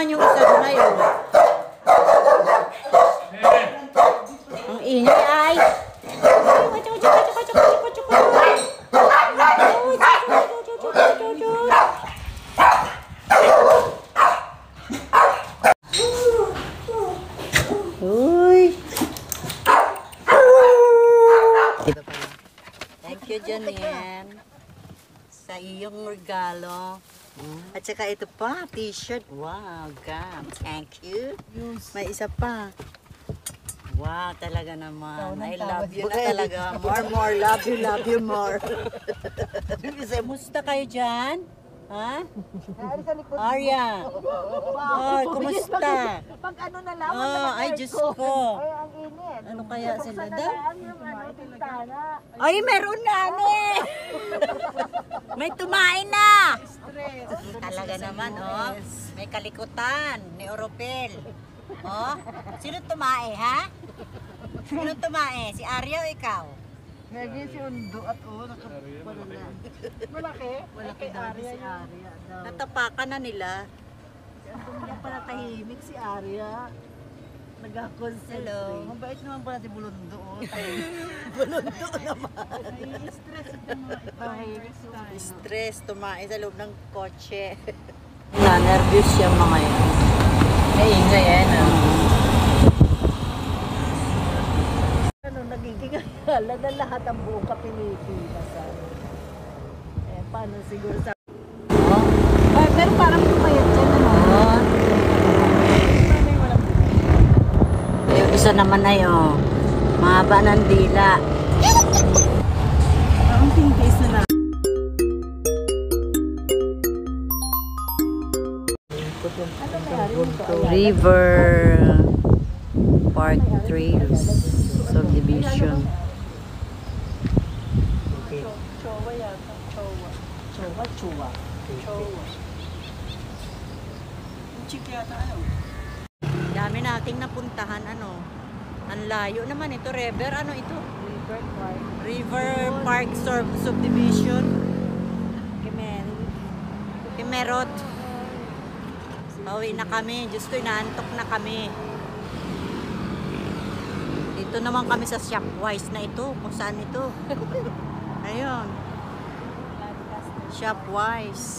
naman yung isa doon ay. Ang ingay ay. Uy. Thank you, Janine, sa iyong regalo. At saka ito pa, t-shirt. Wow, God. Thank you. May isa pa. Wow, talaga naman. I love you na talaga. More. Love you more. Musta kayo dyan? Ha? Arya. Oh, kumusta? Pag ano na lang, ay, Diyos ko. ay ang init. Ano kaya sila daw? Ay, Ay, meron na, May tumain na. Talaga naman, oh. May kalikutan ni Oropel. Oh, sino tumae, ha? Sino tumae? Si Arya o ikaw? Naging si Undo at nakapala na. Malaki? Malaki daw si Arya. Natapakan na nila. Ang niya pala tahimik si Arya. Nag-concentrate. Hello. Mabait naman pala si Bulundo. Bulundo naman. Stress ito mga Stress, tumae sa loob ng kotse. Na-nervous siya mga yan. Naingay yan, nagiging hala na lahat ang buong Pilipinas. Paano siguro sa... pero parang pumayat dyan, Yung isa naman ay, mahaba ng dila. Ang tingkis na lang. River Park Trails Subdivision. Chowa yata. Chowa. Chik yata ano? Dami nating napuntahan, Ang layo naman ito, river. Ano ito? River Park Subdivision. Kemerot. Pauwi na kami. Diyos ko, inaantok na kami. Dito naman kami sa Shopwise na ito. Kung saan ito? Ayun. Shopwise.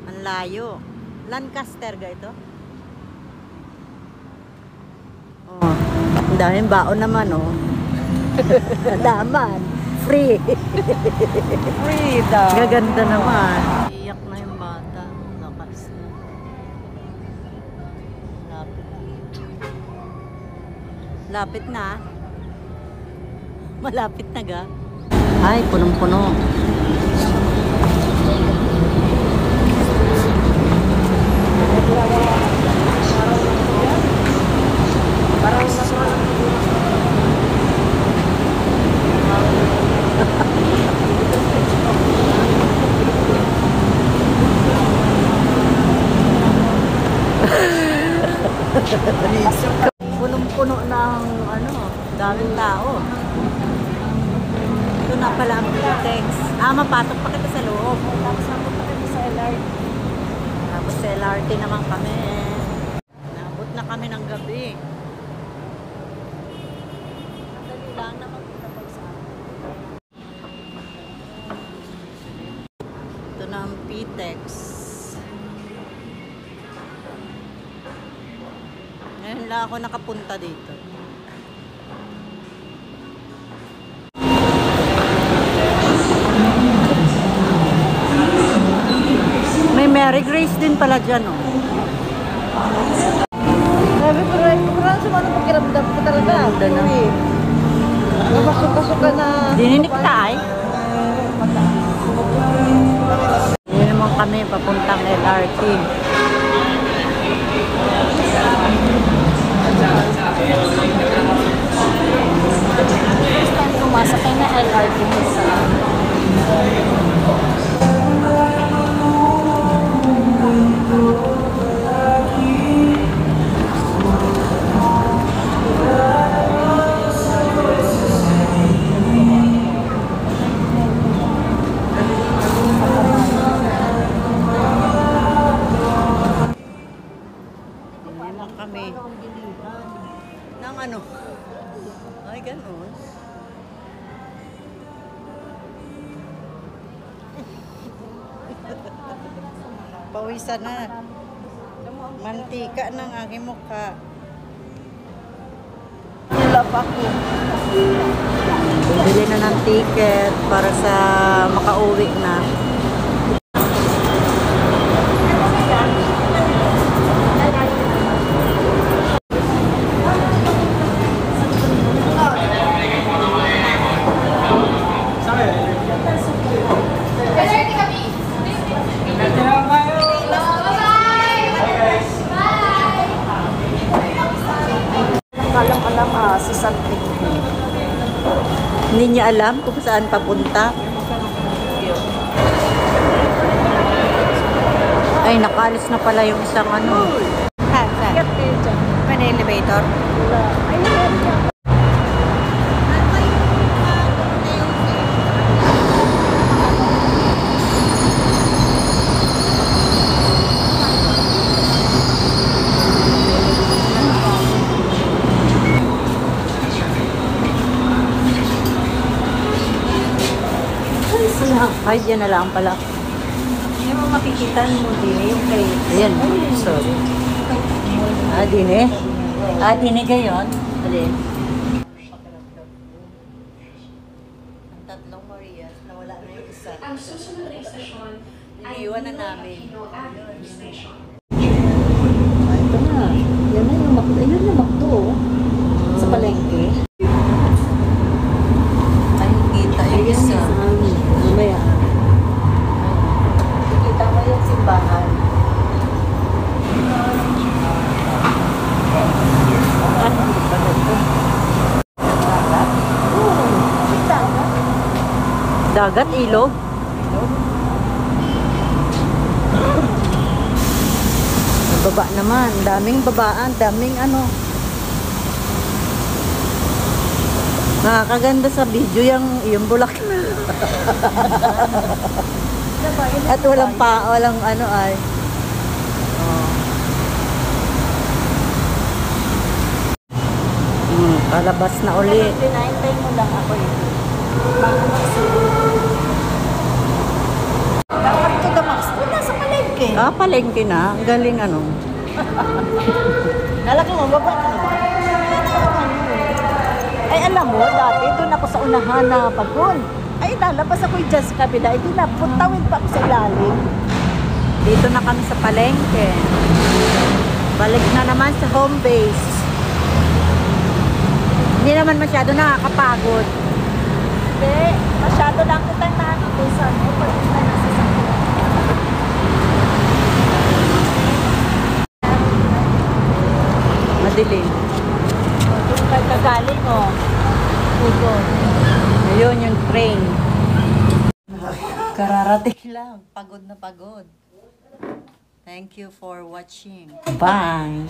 Ang layo. Lancaster ga ito? Oh. Ang daming baon naman, Daman. Free. Free daw. Gaganda naman. Iyak na yung bata. Lakas na. Lapit na. Malapit na ga. Ay, punong-puno. Punong-puno ng daming tao. Ito na pala ang Pitex. Mapatok pa kita sa loob. Tapos napunta kami sa LRT. Tapos sa LRT naman kami. Naabot na kami ng gabi. Madali lang naman kita pag sa amin. Ito na ang Pitex. Ngayon lang ako nakapunta dito. May Mary Grace din pala dyan, Sabi ko rin, parang sumano pakiramdam ko talaga. Ganda na. Napasok-pasok ka na. Dininik tayo. Hindi naman kami papuntang LRT. First time sumasakay na LRT sa Pawisan na. Mantika ng aking mukha. Wala pa ako. Bili na ng ticket para sa makauwi na. Alam si Santik. Hindi niya alam kung saan papunta. Ay, nakaalis na pala yung isang ano. Saan? May elevator? Ay, yan na lang pala. Hindi mo makikitan mo din yung kay... Ayan, sorry. Dine? Dine gayon? Alin? Ang tatlong Marias, nawala na yung isa. Ang susunod na istasyon ay Iniiwan na namin. Aquino Avenue Station. Ito na. Yan na yung makdo. Ayun yung makdo. Sa palengke. Ay, kita yung isa. Mamaya. Kita mo yung simbahan. Ano ba ito? Dagat? Dagat, ilog. Baba naman, daming babaan, daming ano. Nakakaganda sa video yung bulak na. At walang ano ay. Oh. Palabas na uli. Pinaintay mo lang ako yun. Bago magsuot. Dapat to the max. Wala sa palengke. Palengke na. Ang galing ano. Nalaki mo, baba ka naman. Ay, alam mo, dati doon ako sa unahan na pagkun. Ay, lalabas ako yung dyan sa kabila. Ay, puntawin pa ako sa ilalim. Dito na kami sa palengke. Balik na naman sa home base. Hindi naman masyado nakakapagod. Hindi, masyado lang kitang nakakitisan mo pag kita nasa sakit. Madilim. Yung kagaling mo, pugo. Ayun yung train. Kararating lang. Pagod na pagod. Thank you for watching. Bye.